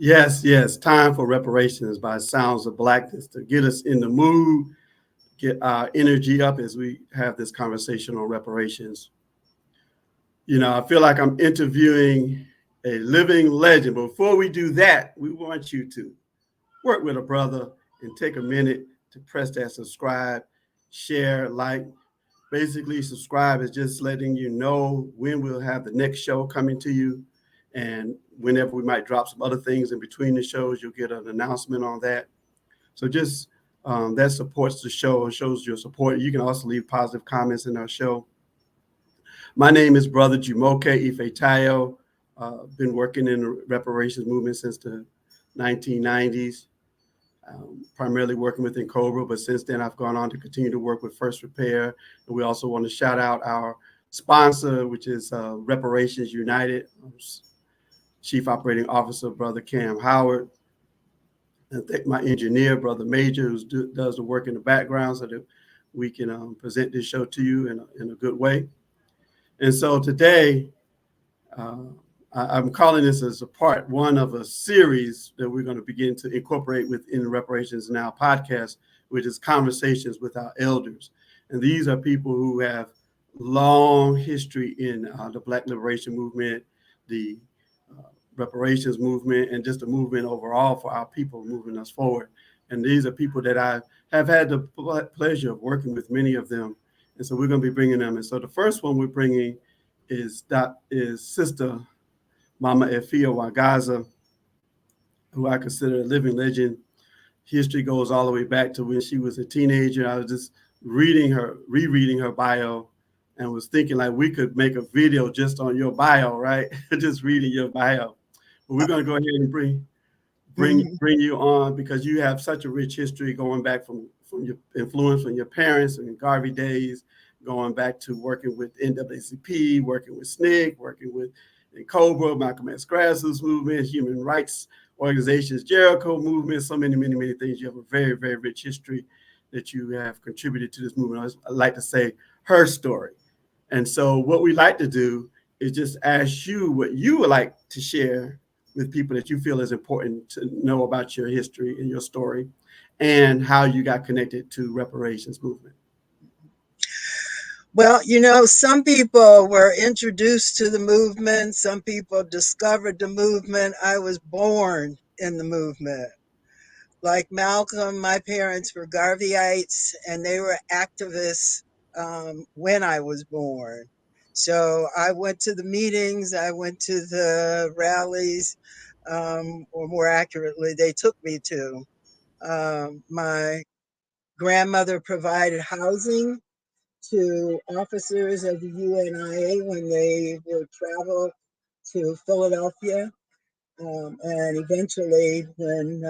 Yes, yes. Time for Reparations by Sounds of Blackness to get us in the mood, get our energy up as we have this conversation on reparations. You know, I feel like I'm interviewing a living legend. But before we do that, we want you to work with a brother and take a minute to press that subscribe, share, like. Basically, subscribe is just letting you know when we'll have the next show coming to you. And whenever we might drop some other things in between the shows, you'll get an announcement on that. So just that supports the show and shows your support. You can also leave positive comments in our show. My name is Brother Jumoke Ifetayo. Been working in the reparations movement since the 1990s. Primarily working within COBRA, but since then I've gone on to continue to work with First Repair. And we also want to shout out our sponsor, which is Reparations United, Chief Operating Officer, Brother Cam Howard. And thank my engineer, Brother Major, who does the work in the background so that we can present this show to you in a good way. And so today, I'm calling this as a part one of a series that we're going to begin to incorporate within Reparations Now podcast, which is Conversations with Our Elders. And these are people who have long history in the Black Liberation Movement, the reparations movement, and just the movement overall for our people moving us forward. And these are people that I have had the pleasure of working with, many of them. And so we're going to be bringing them. And so the first one we're bringing is Sister Mama Efia Nwangaza, who I consider a living legend. History goes all the way back to when she was a teenager. I was just rereading her bio, and was thinking like we could make a video just on your bio, right? Just reading your bio. But we're going to go ahead and bring you on because you have such a rich history going back from your influence from your parents and Garvey days, going back to working with NAACP, working with SNCC, working with COBRA, Malcolm X Grassroots movement, human rights organizations, Jericho movement, so many things. You have a very, very rich history that you have contributed to this movement. I like to say her story. And so what we like to do is just ask you what you would like to share with people that you feel is important to know about your history and your story and how you got connected to reparations movement. Well, you know, some people were introduced to the movement. Some people discovered the movement. I was born in the movement. Like Malcolm, my parents were Garveyites, and they were activists when I was born. So I went to the meetings, I went to the rallies, or more accurately, they took me to. My grandmother provided housing to officers of the UNIA when they would travel to Philadelphia, and eventually when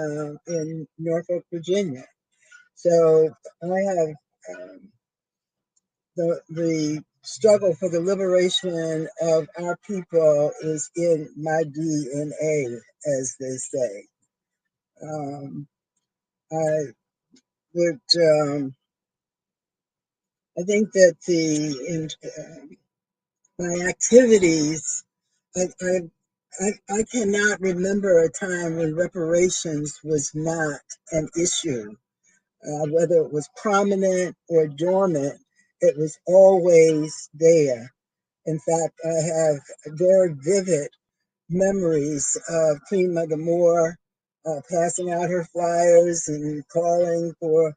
in Norfolk, Virginia. So I have the struggle for the liberation of our people is in my DNA, as they say. I would, I think that my activities, I cannot remember a time when reparations was not an issue. Whether it was prominent or dormant, it was always there. In fact, I have very vivid memories of Queen Mother Moore passing out her flyers and calling for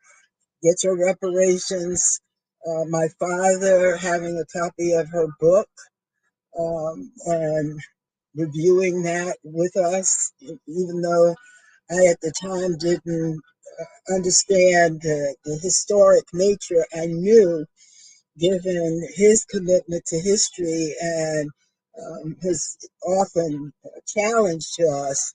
get your reparations. My father having a copy of her book and reviewing that with us, even though I at the time didn't understand the historic nature. I knew, given his commitment to history and his often challenge to us,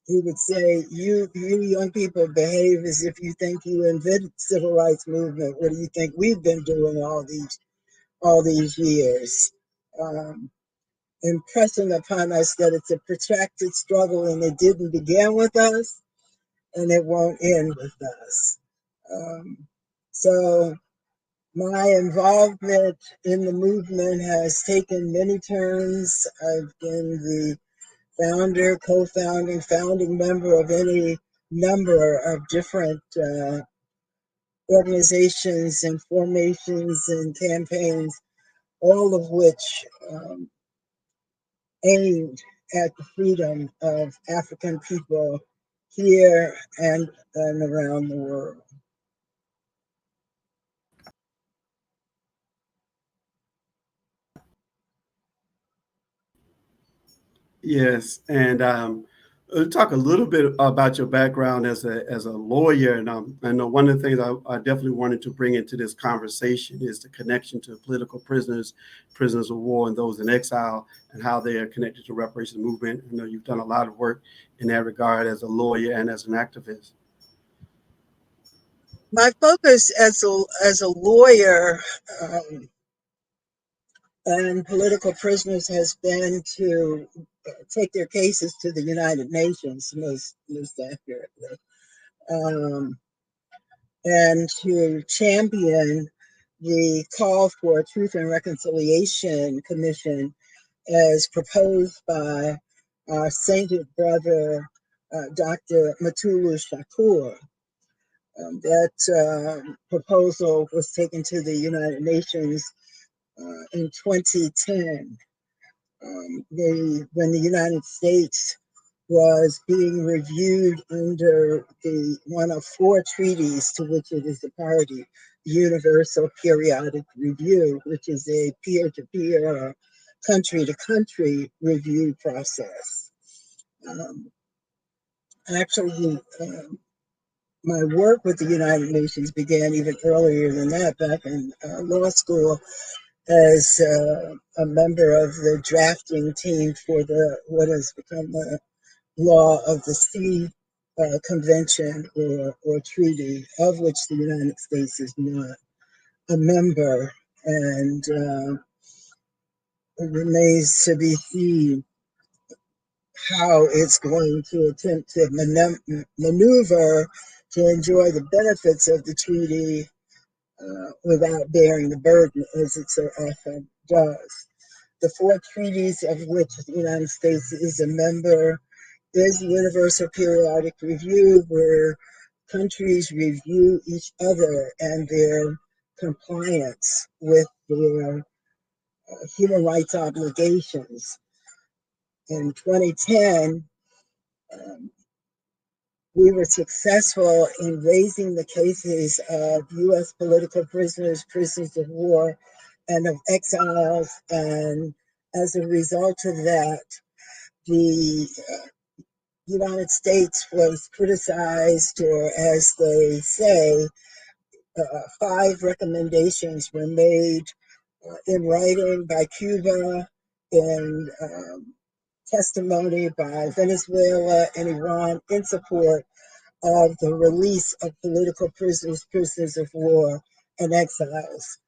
he would say, you young people behave as if you think you invented civil rights movement. What do you think we've been doing all these years? Impressing upon us that it's a protracted struggle and it didn't begin with us and it won't end with us. So my involvement in the movement has taken many turns. I've been the founder, co-founding, founding member of any number of different organizations and formations and campaigns, all of which aimed at the freedom of African people here and around the world. Yes, and talk a little bit about your background as a lawyer. And I know one of the things I definitely wanted to bring into this conversation is the connection to political prisoners, prisoners of war, and those in exile, and how they are connected to reparations movement. I know you've done a lot of work in that regard as a lawyer and as an activist. My focus as a lawyer and political prisoners has been to take their cases to the United Nations, most accurately, and to champion the call for a Truth and Reconciliation Commission as proposed by our sainted brother, Dr. Matulu Shakur. That proposal was taken to the United Nations in 2010. When the United States was being reviewed under the one of four treaties to which it is a party, the Universal Periodic Review, which is a peer-to-peer or country-to-country review process. Actually, my work with the United Nations began even earlier than that, back in law school, as a member of the drafting team for what has become the Law of the Sea Convention or treaty, of which the United States is not a member, and it remains to be seen how it's going to attempt to maneuver to enjoy the benefits of the treaty without bearing the burden, as it so often does. The four treaties of which the United States is a member is the Universal Periodic Review, where countries review each other and their compliance with their human rights obligations. In 2010, we were successful in raising the cases of U.S. political prisoners, prisoners of war, and of exiles. And as a result of that, the United States was criticized, or as they say, 5 recommendations were made in writing by Cuba, in testimony by Venezuela and Iran in support of the release of political prisoners, prisoners of war, and exiles.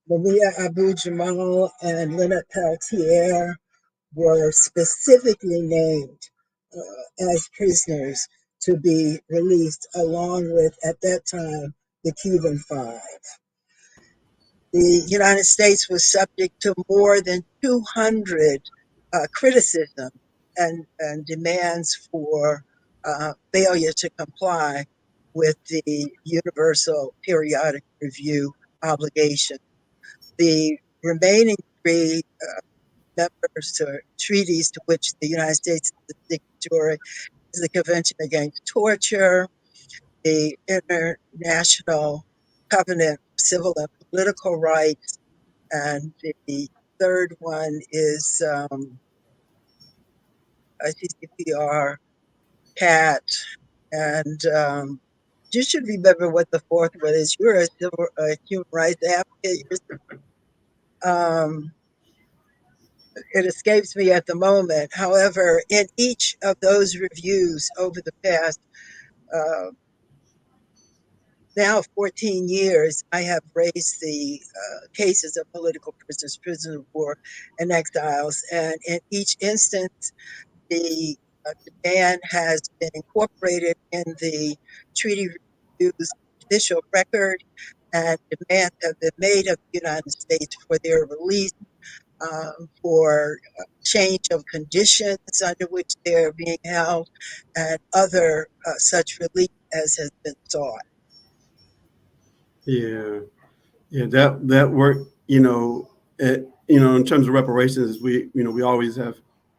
Maria Abu Jamal and Leonard Peltier were specifically named as prisoners to be released, along with, at that time, the Cuban 5. The United States was subject to more than 200 criticism and demands for failure to comply with the Universal Periodic Review obligation. The remaining 3 members or treaties to which the United States is a signatory is the Convention Against Torture, the International Covenant of Civil and Political Rights, and the third one is ICCPR, CAT, and you should remember what the fourth one is. You're a human rights advocate. It escapes me at the moment. However, in each of those reviews over the past now 14 years, I have raised the cases of political prisoners, prisoners of war, and exiles. And in each instance, the demand has been incorporated in the treaty reviews judicial record, and demands have been made of the United States for their release for change of conditions under which they're being held, and other such relief as has been sought. Yeah. Yeah, that work, in terms of reparations, we always have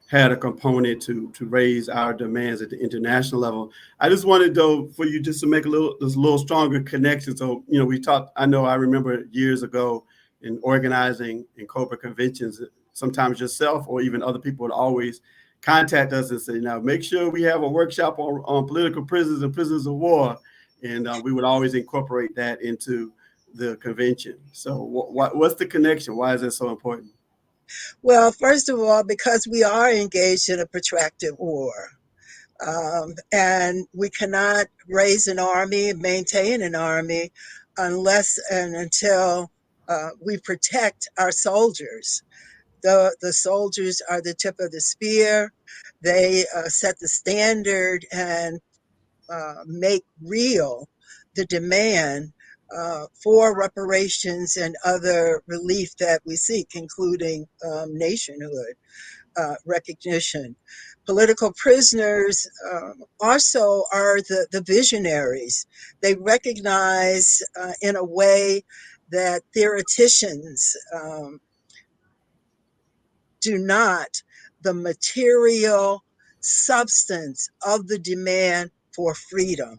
had a component to raise our demands at the international level. I just wanted though for you just to make this little stronger connection. So, we talked. I remember years ago in organizing in COBRA conventions. Sometimes yourself or even other people would always contact us and say, "Now make sure we have a workshop on political prisoners and prisoners of war," and we would always incorporate that into the convention. So what's the connection? Why is that so important? Well, first of all, because we are engaged in a protracted war. And we cannot raise an army, maintain an army, unless and until we protect our soldiers. The soldiers are the tip of the spear. They set the standard and make real the demand for reparations and other relief that we seek, including nationhood recognition. Political prisoners also are the visionaries. They recognize in a way that theoreticians do not, the material substance of the demand for freedom.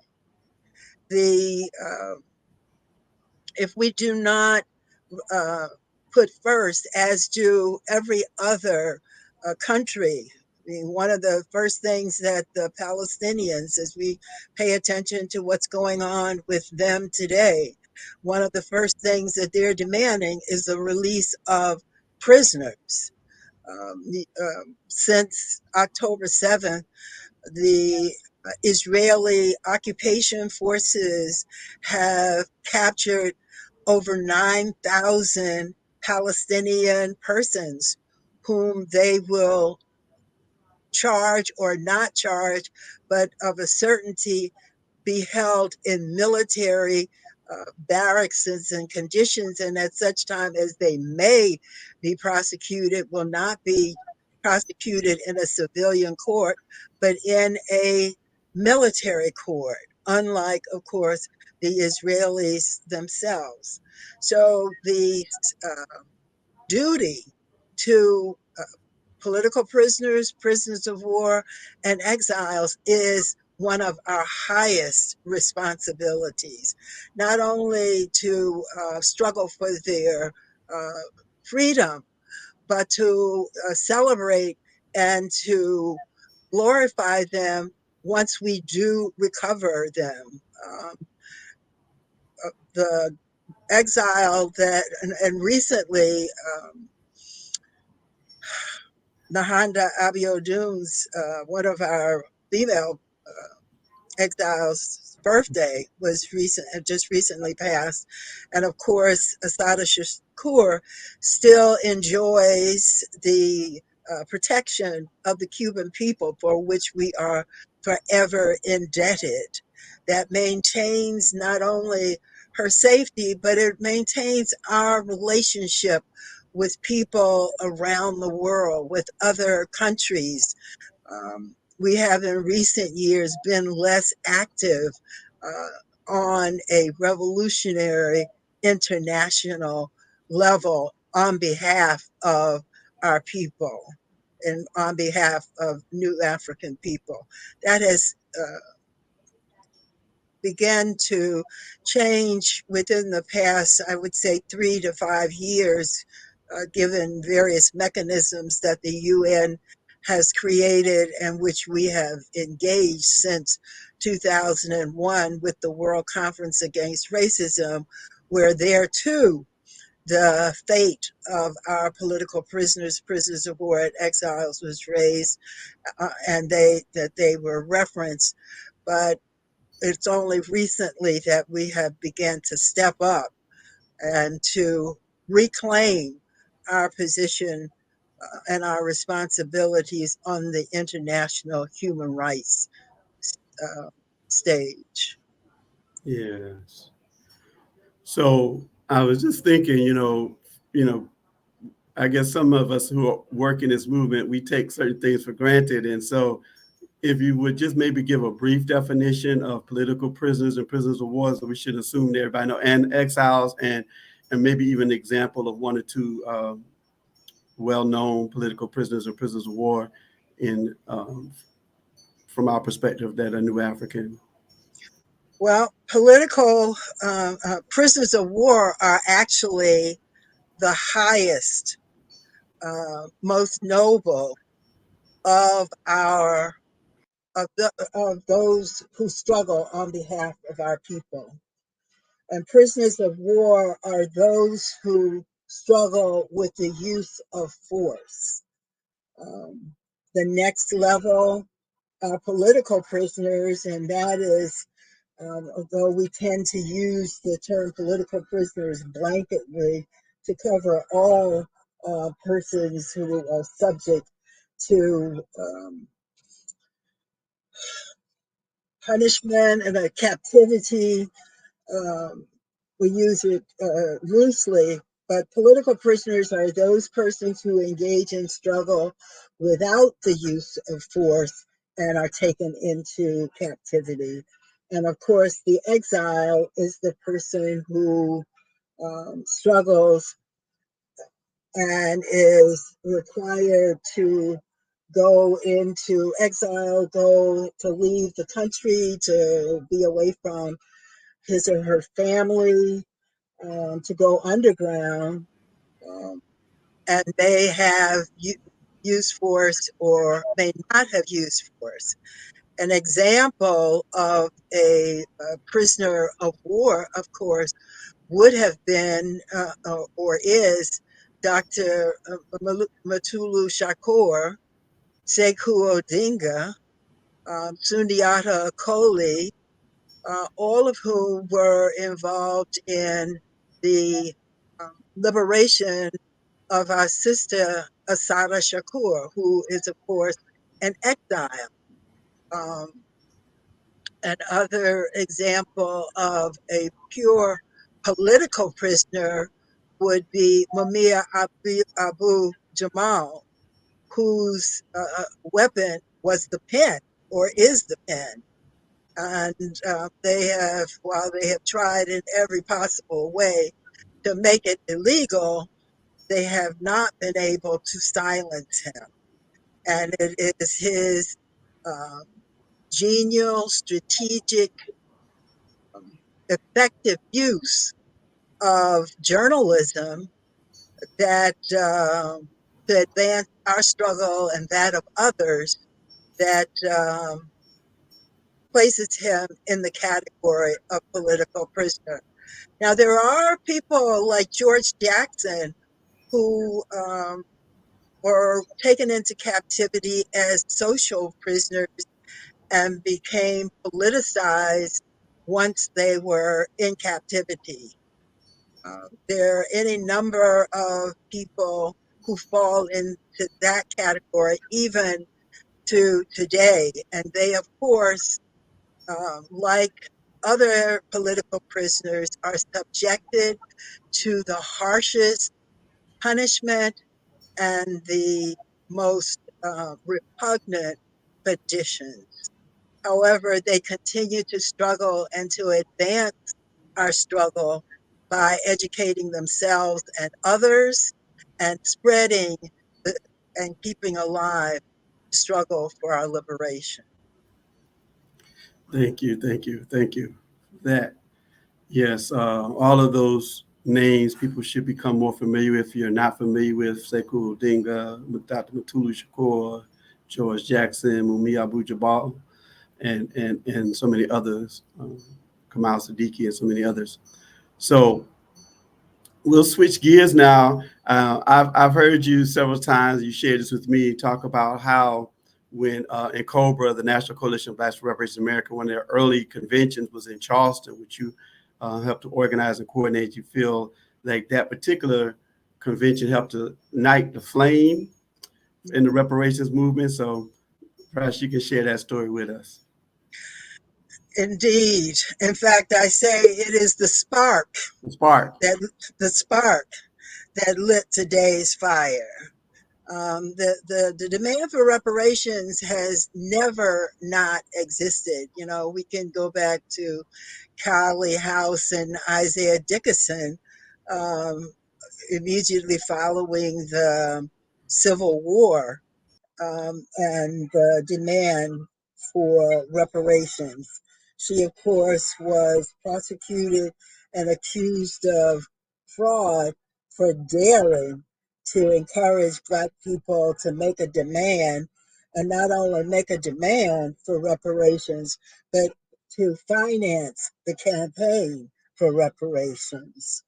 If we do not put first, as do every other country. I mean, one of the first things that the Palestinians, as we pay attention to what's going on with them today, one of the first things that they're demanding is the release of prisoners. Since October 7th, the Israeli occupation forces have captured over 9,000 Palestinian persons whom they will charge or not charge, but of a certainty be held in military barracks and conditions, and at such time as they may be prosecuted, will not be prosecuted in a civilian court, but in a military court, unlike, of course, the Israelis themselves. So the duty to political prisoners, prisoners of war, and exiles is one of our highest responsibilities, not only to struggle for their freedom, but to celebrate and to glorify them once we do recover them. The exile that, and recently, Nahanda Abiodun's, one of our female exiles' birthday was just recently passed. And of course, Assata Shakur still enjoys the protection of the Cuban people, for which we are forever indebted. That maintains not only her safety, but it maintains our relationship with people around the world, with other countries. We have in recent years been less active on a revolutionary international level on behalf of our people and on behalf of new African people. That has began to change within the past, I would say, 3 to 5 years, given various mechanisms that the UN has created and which we have engaged since 2001 with the World Conference Against Racism, where there too the fate of our political prisoners, prisoners of war, and exiles was raised, and that they were referenced. But it's only recently that we have begun to step up and to reclaim our position and our responsibilities on the international human rights uh, stage. Yes. So I was just thinking, I guess some of us who work in this movement, we take certain things for granted. And so if you would just maybe give a brief definition of political prisoners and prisoners of war, so we should assume that everybody know, and exiles, and maybe even an example of one or two well-known political prisoners or prisoners of war in from our perspective that are New African. Well, political prisoners of war are actually the highest, most noble of those who struggle on behalf of our people. And prisoners of war are those who struggle with the use of force. The next level are political prisoners, and that is, although we tend to use the term political prisoners blanketly to cover all persons who are subject to punishment and a captivity. We use it loosely, but political prisoners are those persons who engage in struggle without the use of force and are taken into captivity. And of course, the exile is the person who struggles and is required to go into exile, go to leave the country, to be away from his or her family, to go underground, and they have used force or may not have used force. An example of a prisoner of war, of course, would have been or is Dr. Matulu Shakur, Sekou Odinga, Sundiata Acoli, all of whom were involved in the liberation of our sister Asada Shakur, who is, of course, an exile. Another example of a pure political prisoner would be Mumia Abu Jamal, whose weapon was the pen or is the pen. And they have, while they have tried in every possible way to make it illegal, they have not been able to silence him. And it is his genial, strategic, effective use of journalism that to advance our struggle and that of others that places him in the category of political prisoner. Now, there are people like George Jackson who were taken into captivity as social prisoners and became politicized once they were in captivity. There are any number of people who fall into that category, even to today. And they, of course, like other political prisoners, are subjected to the harshest punishment and the most repugnant conditions. However, they continue to struggle and to advance our struggle by educating themselves and others and spreading and keeping alive the struggle for our liberation. Thank you, thank you, thank you. That, yes, all of those names people should become more familiar with. If you're not familiar with Sekou Odinga, Dr. Matulu Shakur, George Jackson, Mumia Abu Jabal, and so many others, Kamal Siddiqui and so many others. So we'll switch gears now. I've heard you several times, you shared this with me, talk about how when in COBRA, the National Coalition of Black Reparations in America, one of their early conventions was in Charleston, which you helped to organize and coordinate. You feel like that particular convention helped to ignite the flame in the reparations movement. So perhaps you can share that story with us. Indeed. In fact, I say it is the spark. The spark. The spark that lit today's fire. The demand for reparations has never not existed. You know, we can go back to Carly House and Isaiah Dickerson, immediately following the Civil War, and the demand for reparations. She, of course, was prosecuted and accused of fraud for daring to encourage Black people to make a demand, and not only make a demand for reparations, but to finance the campaign for reparations.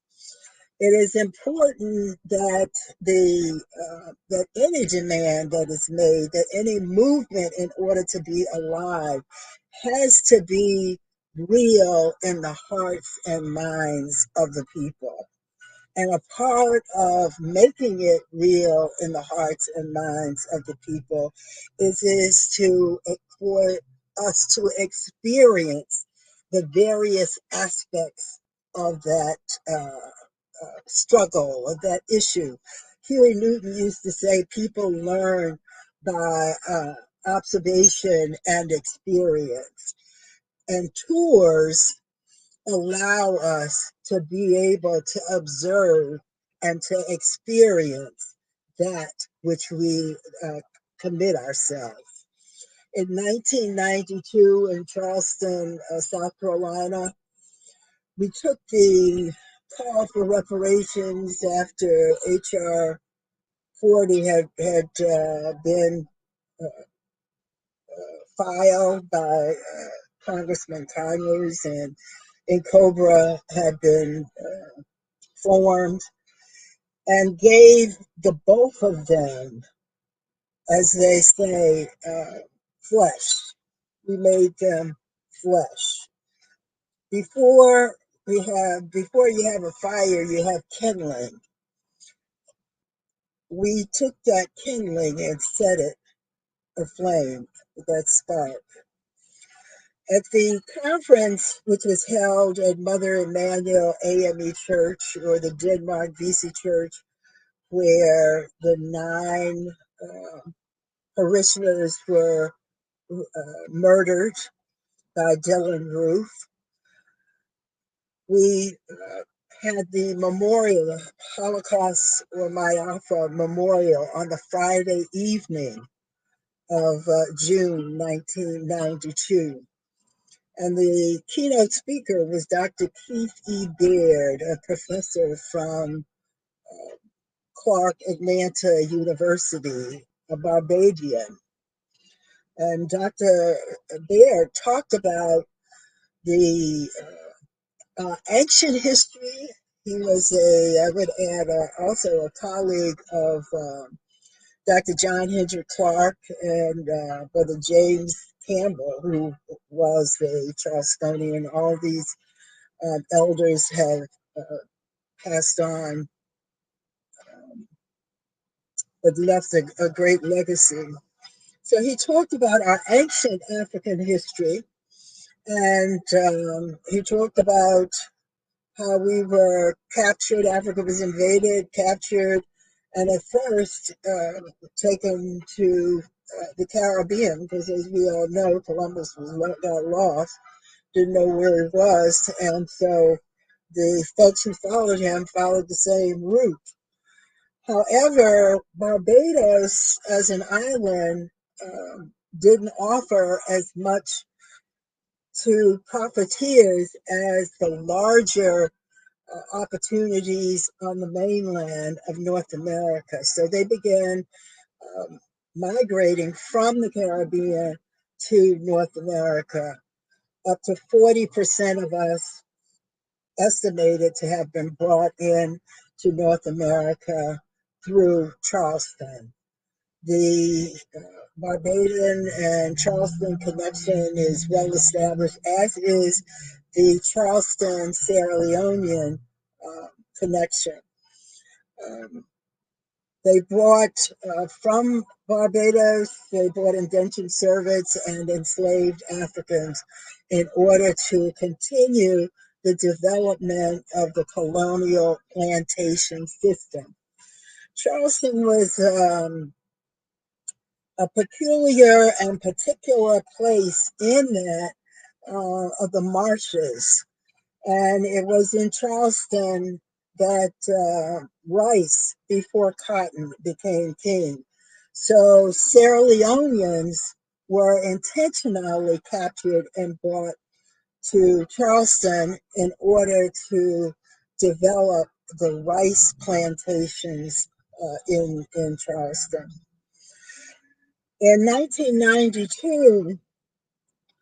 It is important that that any demand that is made, that any movement, in order to be alive, has to be real in the hearts and minds of the people. And a part of making it real in the hearts and minds of the people is for us to experience the various aspects of that struggle, of that issue. Huey Newton used to say people learn by observation and experience. And tours allow us to be able to observe and to experience that which we commit ourselves. In 1992 in Charleston, South Carolina, we took the call for reparations after H.R. 40 had been filed by Congressman Conyers, and COBRA had been formed, and gave the both of them, as they say, flesh. We made them flesh. Before you have a fire, you have kindling. We took that kindling and set it aflame, that spark. At the conference, which was held at Mother Emanuel AME Church, or the Denmark BC Church, where the 9 parishioners were murdered by Dylan Roof, we had the memorial, Holocaust or Mayafa memorial, on the Friday evening of June 1992. And the keynote speaker was Dr. Keith E. Baird, a professor from Clark Atlanta University, a Barbadian. And Dr. Baird talked about the ancient history. He was I would add, also a colleague of Dr. John Hendrick Clark and Brother James Campbell, who was a Charlestonian. All these elders have passed on, but left a great legacy. So he talked about our ancient African history, and he talked about how we were captured, Africa was invaded, captured, and at first taken to the Caribbean, because as we all know, Columbus got lost, didn't know where he was, and so the folks who followed him followed the same route. However, Barbados as an island didn't offer as much to profiteers as the larger opportunities on the mainland of North America. So they began migrating from the Caribbean to North America. Up to 40% of us estimated to have been brought in to North America through Charleston. The Barbadian and Charleston connection is well established, as is the Charleston-Sierra Leonean connection. They brought from Barbados, they brought indentured servants and enslaved Africans in order to continue the development of the colonial plantation system. Charleston was a peculiar and particular place in that of the marshes. And it was in Charleston that rice before cotton became king. So Sierra Leoneans were intentionally captured and brought to Charleston in order to develop the rice plantations in Charleston. In 1992,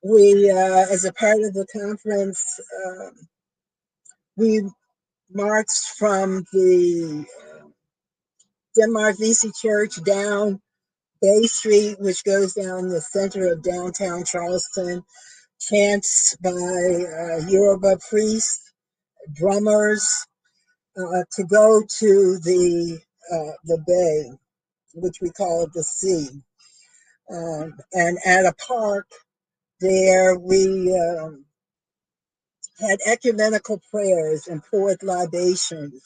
we, as a part of the conference, we marched from the Denmark VC Church down Bay Street, which goes down the center of downtown Charleston, chants by Yoruba priests, drummers, to go to the bay, which we call the sea. And at a park there, we had ecumenical prayers and poured libations,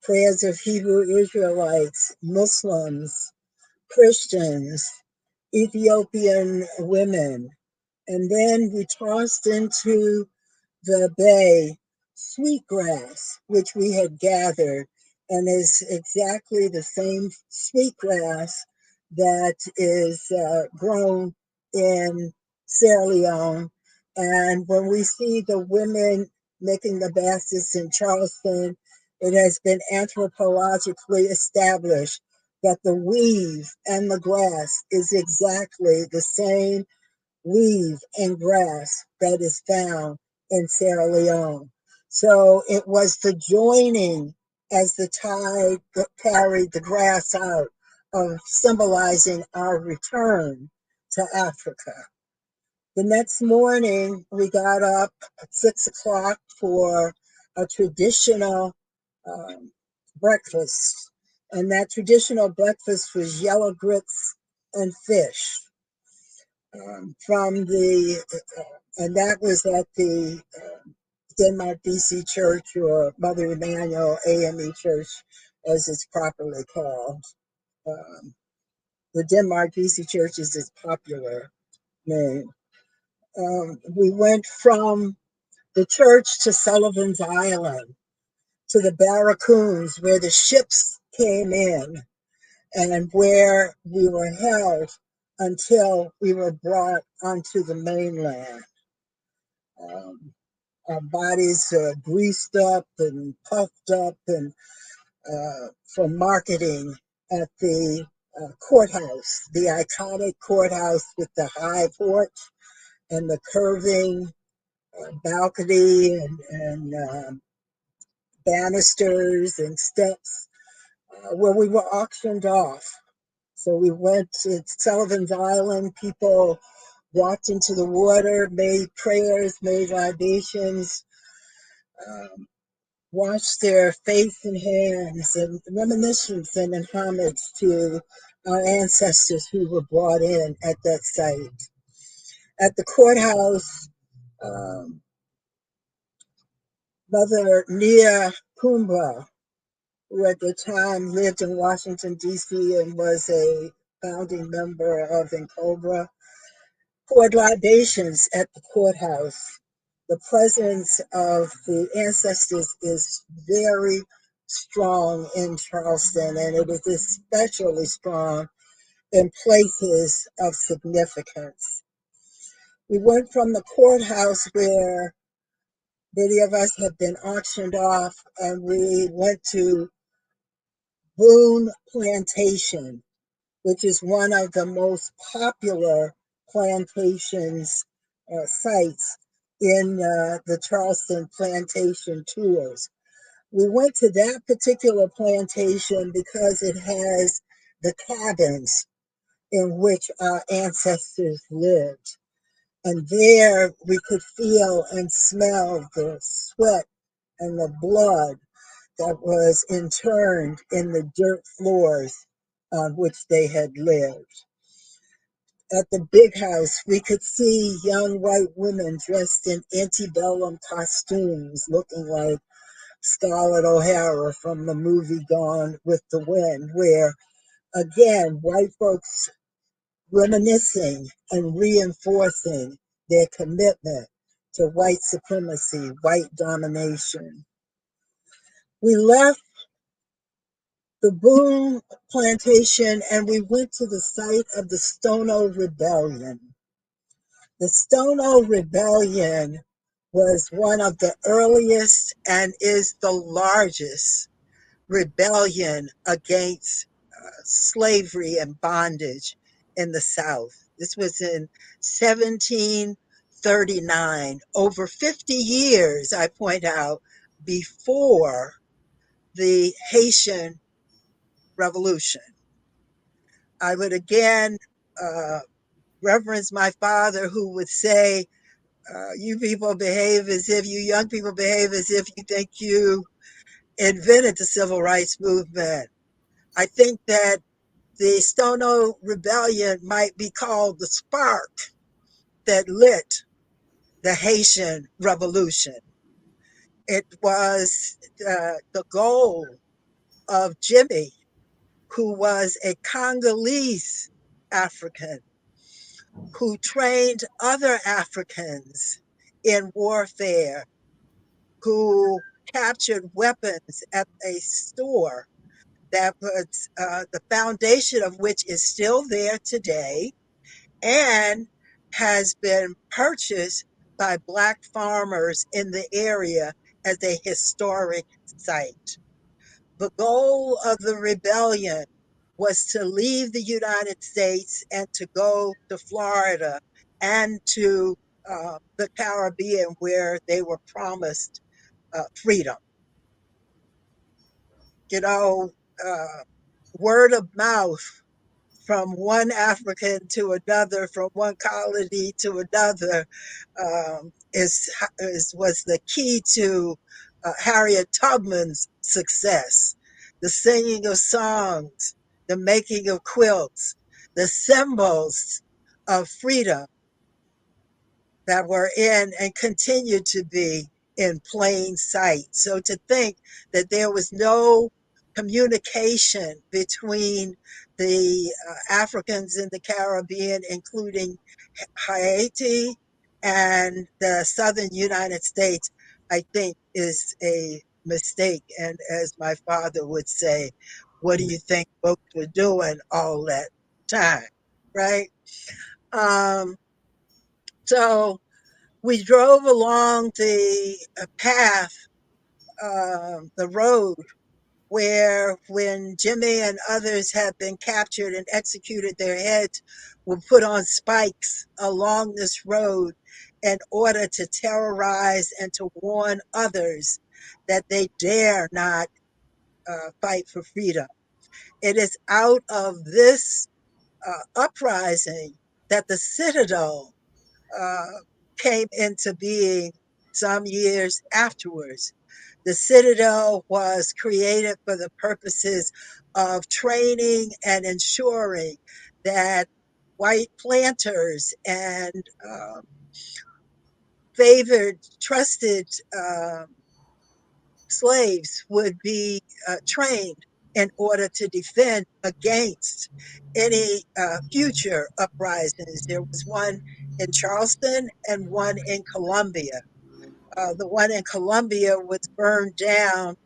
prayers of Hebrew Israelites, Muslims, Christians, Ethiopian women. And then we tossed into the bay sweetgrass, which we had gathered, and is exactly the same sweetgrass that is grown in Sierra Leone. And when we see the women making the baskets in Charleston, it has been anthropologically established that the weave and the grass is exactly the same weave and grass that is found in Sierra Leone. So it was the joining as the tide carried the grass out of symbolizing our return to Africa. The next morning, we got up at 6 o'clock for a traditional breakfast. And that traditional breakfast was yellow grits and fish. And that was at the Denmark BC Church, or Mother Emanuel AME Church, as it's properly called. The Denmark BC Church is its popular name. We went from the church to Sullivan's Island, to the barracoons where the ships came in, and where we were held until we were brought onto the mainland. Our bodies greased up and puffed up, and for marketing at the courthouse, the iconic courthouse with the high porch and the curving balcony and banisters and steps, where we were auctioned off. So we went to Sullivan's Island. People walked into the water, made prayers, made libations, washed their face and hands, and reminiscence and homage to our ancestors who were brought in at that site. At the courthouse, Mother Nia Kumbra, who at the time lived in Washington, D.C. and was a founding member of COBRA, poured libations at the courthouse. The presence of the ancestors is very strong in Charleston, and it is especially strong in places of significance. We went from the courthouse, where many of us had been auctioned off, and we went to Boone Plantation, which is one of the most popular plantations sites in the Charleston plantation tours. We went to that particular plantation because it has the cabins in which our ancestors lived. And there we could feel and smell the sweat and the blood that was interned in the dirt floors on which they had lived. at the big house, we could see young white women dressed in antebellum costumes, looking like Scarlett O'Hara from the movie Gone with the Wind, where again, white folks reminiscing and reinforcing their commitment to white supremacy, white domination. We left the Boone plantation and we went to the site of the Stono Rebellion. The Stono Rebellion was one of the earliest and is the largest rebellion against slavery and bondage in the South. This was in 1739, over 50 years, I point out, before the Haitian Revolution. I would again reverence my father, who would say, you people behave as if, you young people behave as if you think you invented the civil rights movement. I think that the Stono Rebellion might be called the spark that lit the Haitian Revolution. It was the goal of Jimmy, who was a Congolese African, who trained other Africans in warfare, who captured weapons at a store that was the foundation of which is still there today and has been purchased by Black farmers in the area as a historic site. The goal of the rebellion was to leave the United States and to go to Florida and to the Caribbean, where they were promised freedom. You know, word of mouth from one African to another, from one colony to another, was the key to Harriet Tubman's success. The singing of songs, the making of quilts, the symbols of freedom that were in and continue to be in plain sight. So to think that there was no communication between the Africans in the Caribbean, including Haiti and the southern United States, I think is a mistake. And as my father would say, what do you think folks were doing all that time, right? So we drove along the path, the road, where when Jimmy and others had been captured and executed, their heads were put on spikes along this road in order to terrorize and to warn others that they dare not fight for freedom. It is out of this uprising that the Citadel uh, came into being some years afterwards. The Citadel was created for the purposes of training and ensuring that white planters and favored, trusted slaves would be trained in order to defend against any future uprisings. There was one in Charleston and one in Columbia. The one in Columbia was burned down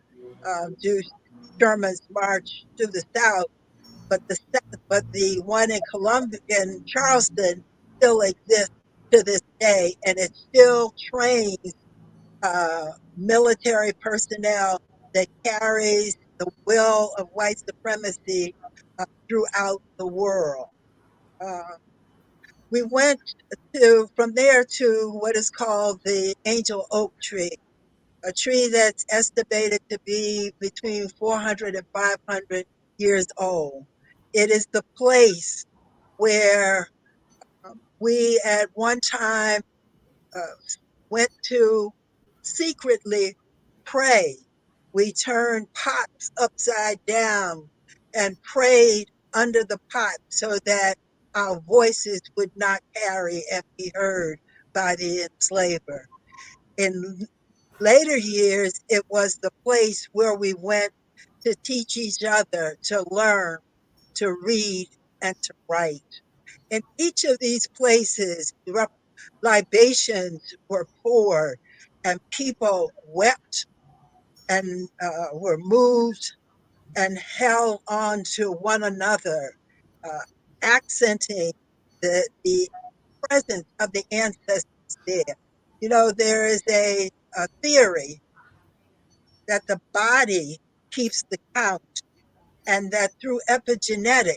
due to Sherman's march to the south, but the one in Columbia, in Charleston, still exists to this day, and it still trains military personnel that carries the will of white supremacy throughout the world. Uh, we went from there to what is called the Angel Oak Tree, a tree that's estimated to be between 400 and 500 years old. It is the place where we at one time uh, went to secretly pray. We turned pots upside down and prayed under the pot so that our voices would not carry and be heard by the enslaver. In later years, it was the place where we went to teach each other, to learn, to read, and to write. In each of these places, libations were poured, and people wept and were moved and held on to one another, uh, accenting the presence of the ancestors there. You know, there is a theory that the body keeps the count and that through epigenetics,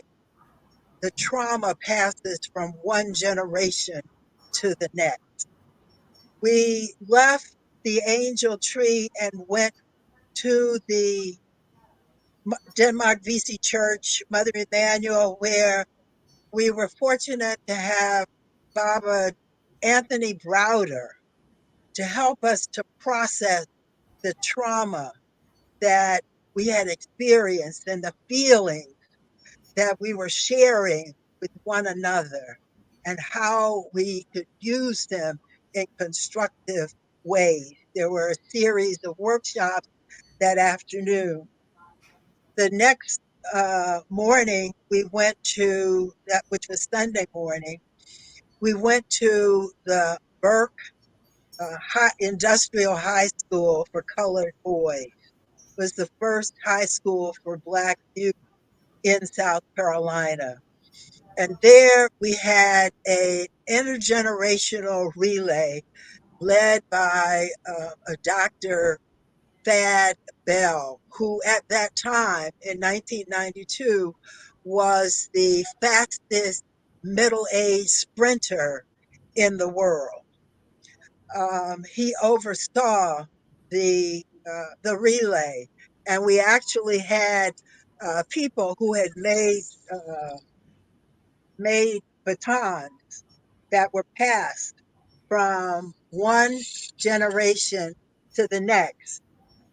the trauma passes from one generation to the next. We left the angel tree and went to the Denmark VC Church, Mother Emanuel, where we were fortunate to have Baba Anthony Browder to help us to process the trauma that we had experienced and the feelings that we were sharing with one another and how we could use them in constructive ways. There were a series of workshops that afternoon. The next morning, we went to that, which was Sunday morning. We went to the Burke Industrial High School for colored boys. It was the first high school for Black youth in South Carolina. And there we had an intergenerational relay led by a Dr. Thad Bell, who at that time in 1992 was the fastest middle-aged sprinter in the world. He oversaw the relay, and we actually had people who had made batons that were passed from one generation to the next.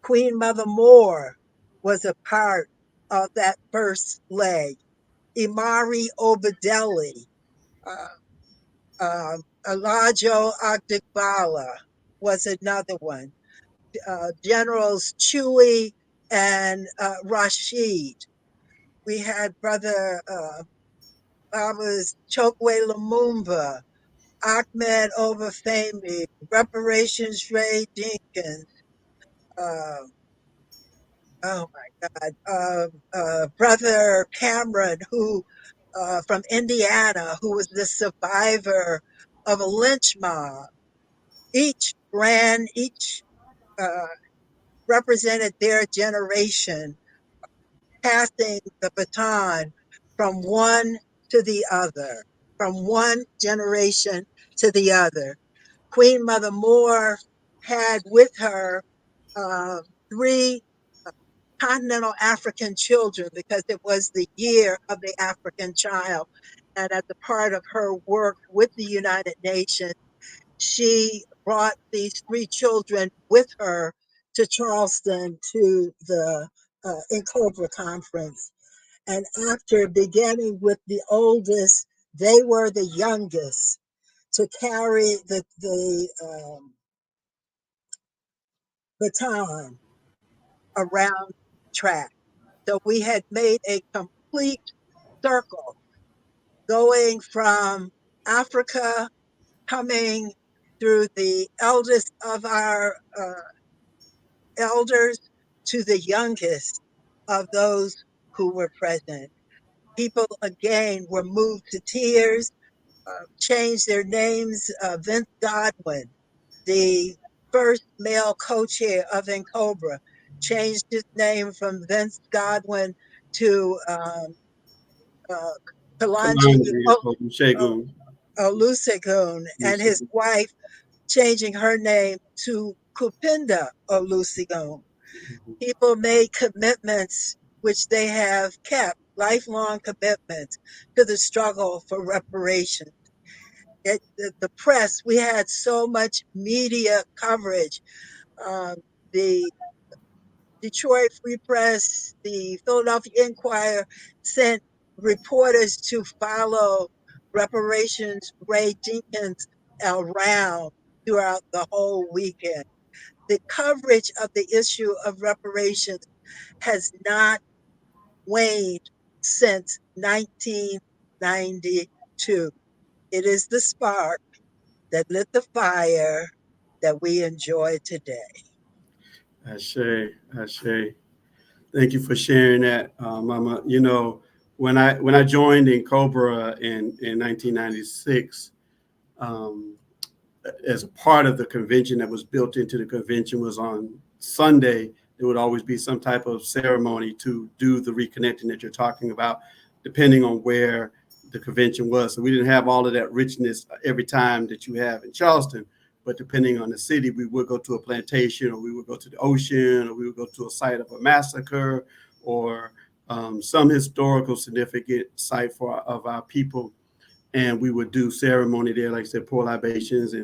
Queen Mother Moore was a part of that first leg. Imari Obadeli, Elijah Ogdigbala was another one. Generals Chewy and Rashid. We had Brother Baba's Chokwe Lumumba, Ahmed Obafemi, Reparations Ray Jenkins, uh, oh my God, Brother Cameron, who from Indiana, who was the survivor of a lynch mob. Each uh, represented their generation, passing the baton from one to the other, from one generation to the other. Queen Mother Moore had with her uh, three continental African children because it was the year of the African child. And as a part of her work with the United Nations, she brought these three children with her to Charleston to the in COBRA conference. And after beginning with the oldest, they were the youngest to carry the baton around the track. So we had made a complete circle going from Africa, coming through the eldest of our elders to the youngest of those who were present. People again were moved to tears, changed their names. Vince Godwin, the first male co-chair of NCOBRA, changed his name from Vince Godwin to uh, Kalanji Shagun. Olusegun, and his wife changing her name to Kupinda Olusegun. People made commitments which they have kept, lifelong commitments to the struggle for reparations. The press, we had so much media coverage. The Detroit Free Press, the Philadelphia Inquirer sent reporters to follow Reparations Ray Jenkins around throughout the whole weekend. The coverage of the issue of reparations has not waned since 1992. It is the spark that lit the fire that we enjoy today. Ashe, Ashe. Thank you for sharing that, Mama. You know, when I joined in COBRA in 1996, as a part of the convention that was built into the convention was on Sunday, there would always be some type of ceremony to do the reconnecting that you're talking about, depending on where the convention was. So we didn't have all of that richness every time that you have in Charleston, but depending on the city, we would go to a plantation, or we would go to the ocean, or we would go to a site of a massacre, or some historical significant site of our people. And we would do ceremony there, like I said, pour libations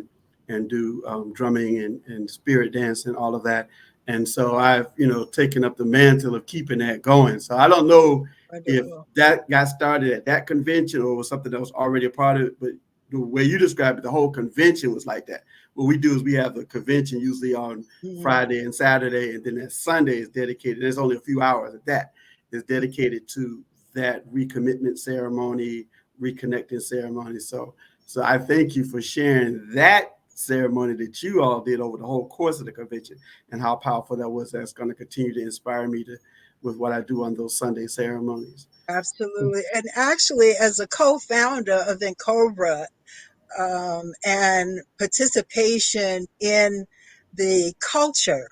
and do drumming and spirit dance and all of that. And so I've, taken up the mantle of keeping that going. So I don't know if that got started at that convention or was something that was already a part of it, but the way you described it, the whole convention was like that. What we do is we have the convention usually on Friday and Saturday, and then that Sunday is dedicated. There's only a few hours of that is dedicated to that recommitment ceremony, reconnecting ceremony. So I thank you for sharing that ceremony that you all did over the whole course of the convention and how powerful that was. That's going to continue to inspire me with what I do on those Sunday ceremonies. Absolutely. And actually, as a co-founder of COBRA and participation in the culture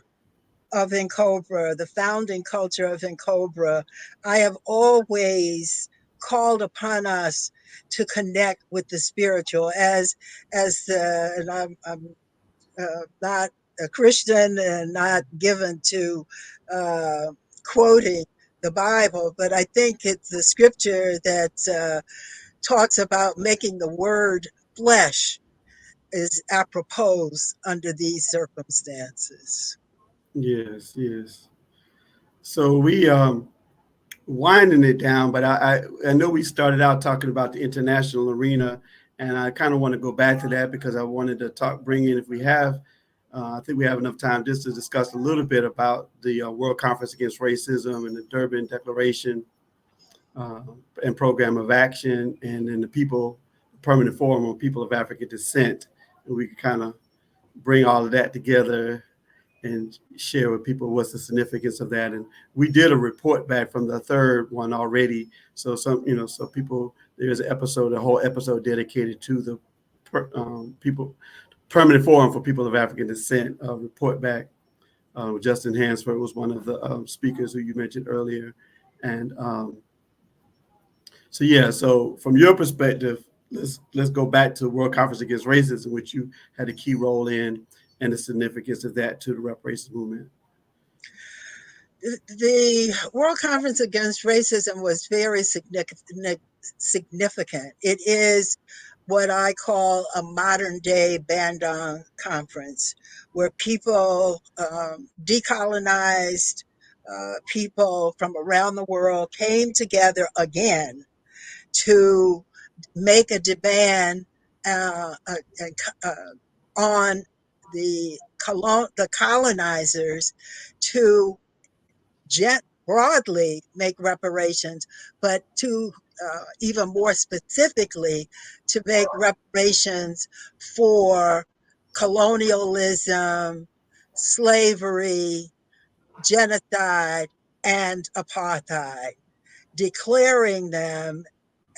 of COBRA, the founding culture of COBRA, I have always called upon us to connect with the spiritual and I'm not a Christian and not given to quoting the Bible, but I think it's the scripture that talks about making the word flesh is apropos under these circumstances. Yes. So we winding it down, but I know we started out talking about the international arena, and I kind of want to go back to that because I wanted to bring in, if we have, I think we have enough time just to discuss a little bit about the World Conference Against Racism and the Durban Declaration and Program of Action, and then the Permanent Forum on People of African Descent. And we can kind of bring all of that together and share with people what's the significance of that. And we did a report back from the third one already. So so people, there's a whole episode dedicated to the Permanent Forum for People of African Descent report back. Justin Hansford was one of the speakers who you mentioned earlier. And so from your perspective, let's go back to World Conference Against Racism, which you had a key role in, and the significance of that to the reparations movement. The World Conference Against Racism was very significant. It is what I call a modern day Bandung conference, where people decolonized people from around the world came together again to make a demand on the colonizers to broadly make reparations, but to even more specifically to make reparations for colonialism, slavery, genocide, and apartheid, declaring them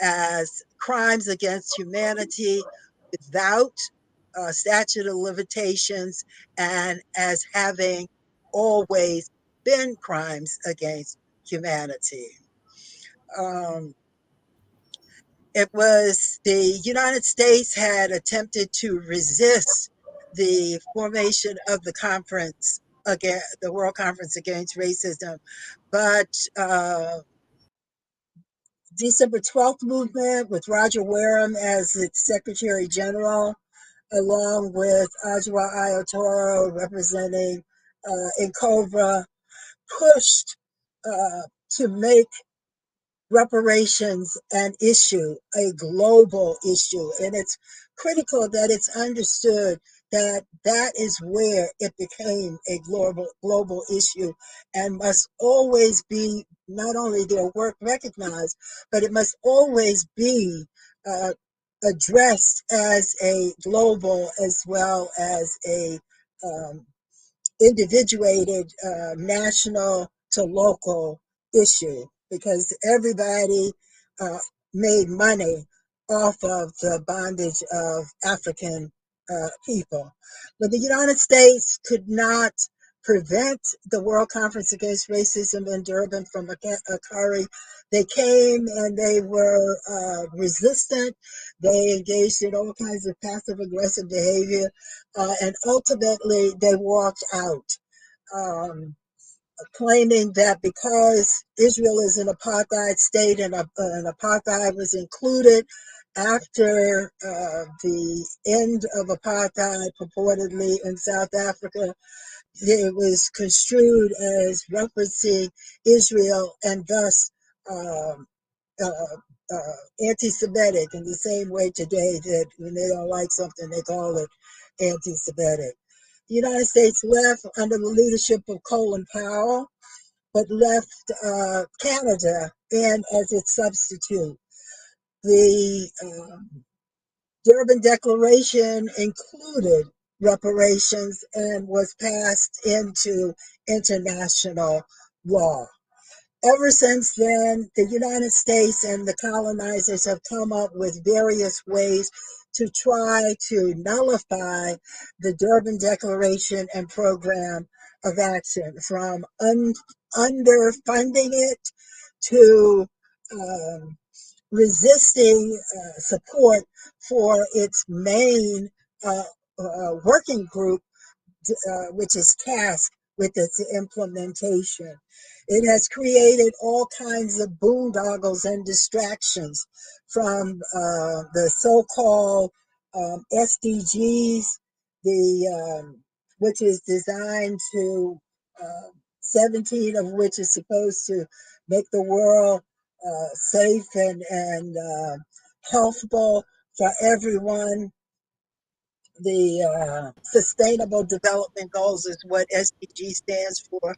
as crimes against humanity without statute of limitations and as having always been crimes against humanity. It was the United States had attempted to resist the formation of the conference, the World Conference Against Racism, but December 12th movement with Roger Wareham as its Secretary General, along with Ajwa Ayatoro representing COBRA, pushed to make reparations an issue, a global issue. And it's critical that it's understood that that is where it became a global issue, and must always be not only their work recognized, but it must always be addressed as a global as well as a individuated national to local issue, because everybody made money off of the bondage of African people. But the United States could not prevent the World Conference Against Racism in Durban from occurring. They came and they were resistant. They engaged in all kinds of passive aggressive behavior, and ultimately they walked out, um, claiming that because Israel is an apartheid state and an apartheid was included after the end of apartheid purportedly in South Africa, it was construed as referencing Israel and thus um, anti-Semitic, in the same way today that when they don't like something, they call it anti-Semitic. The United States left under the leadership of Colin Powell, but left Canada in as its substitute. The Durban Declaration included reparations and was passed into international law. Ever since then, the United States and the colonizers have come up with various ways to try to nullify the Durban Declaration and Program of Action, from underfunding it to resisting support for its main working group, which is tasked with its implementation. It has created all kinds of boondoggles and distractions, from the so-called SDGs, which is designed to, 17 of which is supposed to make the world safe and healthful for everyone. The Sustainable Development Goals is what SDG stands for,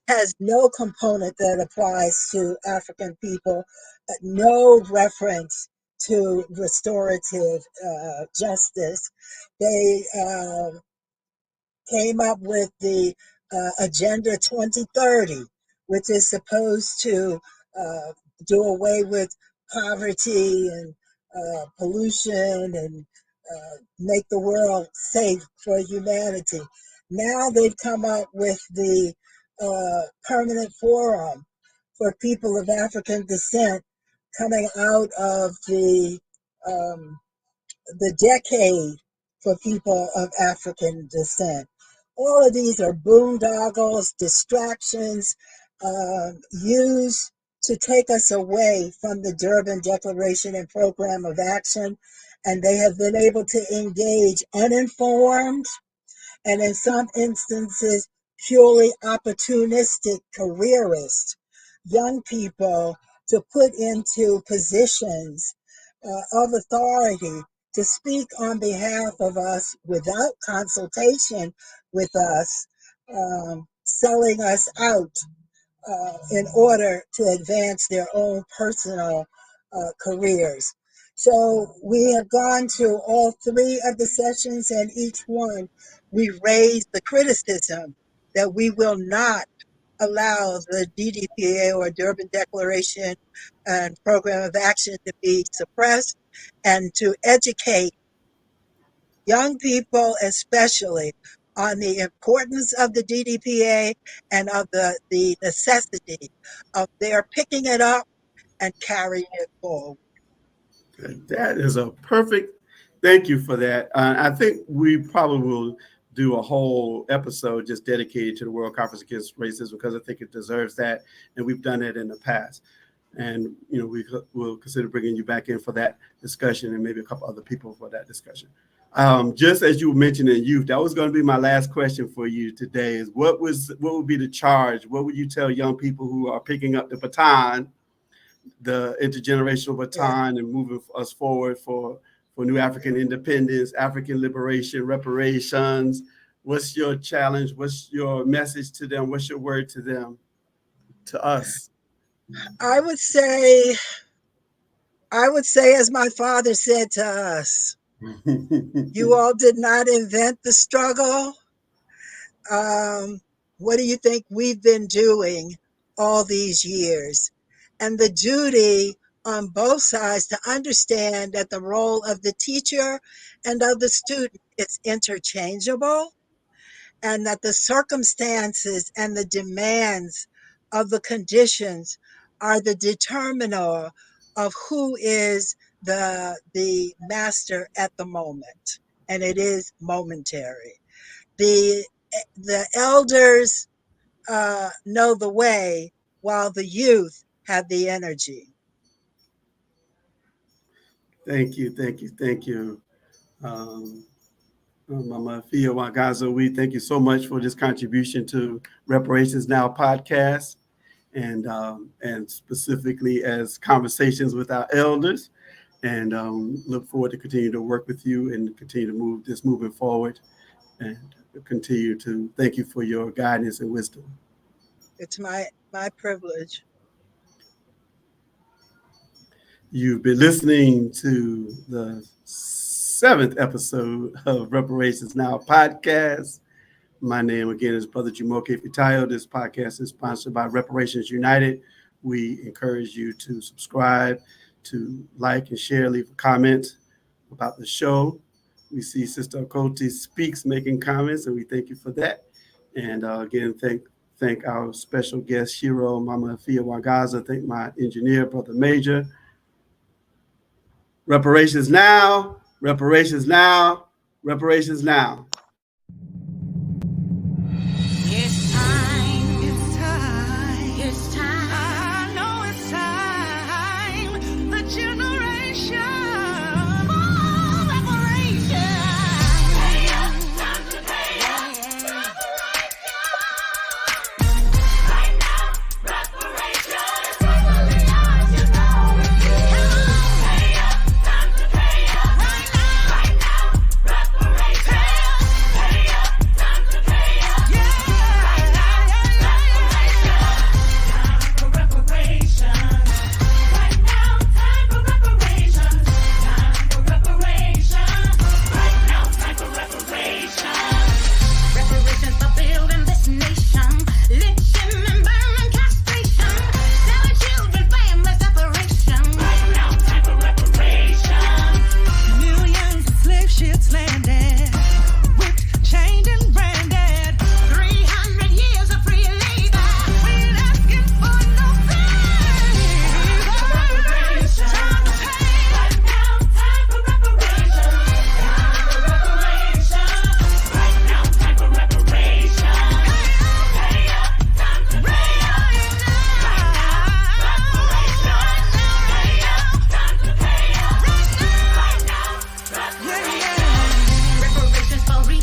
has no component that applies to African people, no reference to restorative justice. They came up with the Agenda 2030, which is supposed to do away with poverty and pollution and make the world safe for humanity. Now they've come up with the Permanent Forum for people of African descent, coming out of the decade for people of African descent. All of these are boondoggles, distractions, used to take us away from the Durban Declaration and Program of Action. And they have been able to engage uninformed and, in some instances, purely opportunistic careerists, young people, to put into positions of authority to speak on behalf of us without consultation with us, selling us out in order to advance their own personal careers. So we have gone to all three of the sessions, and each one we raised the criticism that we will not allow the DDPA or Durban Declaration and Program of Action to be suppressed, and to educate young people especially on the importance of the DDPA and of the necessity of their picking it up and carrying it forward. That is a perfect, thank you for that. I think we probably will do a whole episode just dedicated to the World Conference Against Racism, because I think it deserves that. And we've done it in the past. And, we will consider bringing you back in for that discussion, and maybe a couple other people for that discussion. Just as you mentioned in youth, that was going to be my last question for you today, is what would be the charge? What would you tell young people who are picking up the baton the intergenerational baton and moving us forward for new African independence, African liberation, reparations. What's your challenge? What's your message to them? What's your word to them, to us? I would say, as my father said to us, you all did not invent the struggle. What do you think we've been doing all these years? And the duty on both sides to understand that the role of the teacher and of the student is interchangeable, and that the circumstances and the demands of the conditions are the determiner of who is the master at the moment, and it is momentary. The elders know the way, while the youth have the energy. Thank you. Mama Efia Nwangaza, we thank you so much for this contribution to Reparations Now podcast, and specifically as conversations with our elders, and look forward to continue to work with you and continue to move this movement forward, and continue to thank you for your guidance and wisdom. It's my privilege. You've been listening to the 7th episode of Reparations Now podcast. My name again is Brother Jumoke Fitayo. This podcast is sponsored by Reparations United. We encourage you to subscribe, to like and share, leave a comment about the show. We see Sister Okoti Speaks making comments, and we thank you for that. And again, thank our special guest, Shiro Mama Efia Nwangaza. Thank my engineer, Brother Major. Reparations now, reparations now, reparations now.